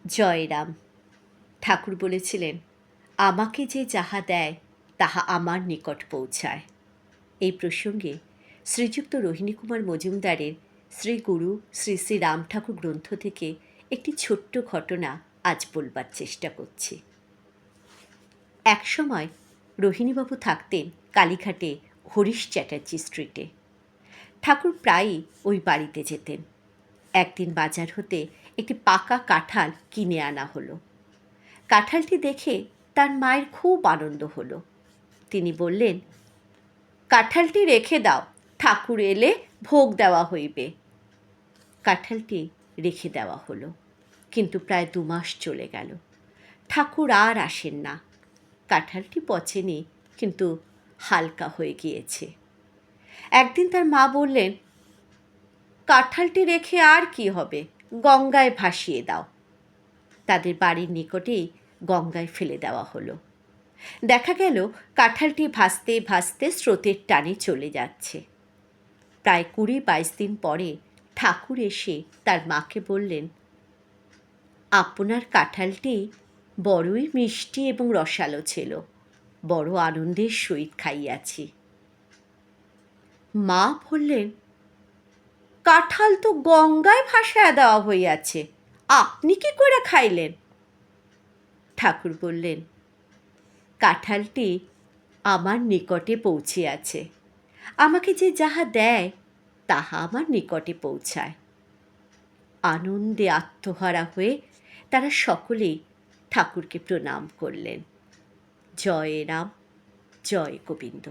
জয়রাম। ঠাকুর বলেছিলেন, আমাকে যে যাহা দেয় তাহা আমার নিকট পৌঁছায়। এই প্রসঙ্গে শ্রীযুক্ত রোহিণীকুমার মজুমদারের শ্রী গুরু শ্রী শ্রী রাম ঠাকুর গ্রন্থ থেকে একটি ছোট্ট ঘটনা আজ বলবার চেষ্টা করছি। এক সময় রোহিণীবাবু থাকতেন কালীঘাটে হরিশ চ্যাটার্জি স্ট্রিটে। ঠাকুর প্রায়ই ওই বাড়িতে যেতেন। একদিন বাজার হতে একটি পাকা কাঁঠাল কিনে আনা হলো। কাঁঠালটি দেখে তার মায়ের খুব আনন্দ হলো। তিনি বললেন, কাঁঠালটি রেখে দাও, ঠাকুর এলে ভোগ দেওয়া হইবে। কাঁঠালটি রেখে দেওয়া হলো, কিন্তু প্রায় 2 মাস চলে গেল। ঠাকুর আর আসেন না। কাঁঠালটি পচেনি, কিন্তু হালকা হয়ে গিয়েছে। একদিন তার মা বললেন, কাঁঠালটি রেখে আর কি হবে, গঙ্গায় ভাসিয়ে দাও। তাদের বাড়ির নিকটেই গঙ্গায় ফেলে দেওয়া হলো। দেখা গেল কাঁঠালটি ভাসতে ভাসতে স্রোতের টানে চলে যাচ্ছে। প্রায় 20-22 দিন পরে ঠাকুর এসে তার মাকে বললেন, আপনার কাঁঠালটি বড়ই মিষ্টি এবং রসালো ছিল, বড় আনন্দের সহিত খাইয়াছি। মা বললেন, কাঁঠাল তো গঙ্গায় ভাসায়া দেওয়া হইয়াছে, আপনি কি করে খাইলেন? ঠাকুর বললেন, কাঁঠালটি আমার নিকটে পৌঁছিয়াছে। আমাকে যে যাহা দেয় তাহা আমার নিকটে পৌঁছায়। আনন্দে আত্মহারা হয়ে তারা সকলেই ঠাকুরকে প্রণাম করলেন। জয় রাম, জয় গোবিন্দ।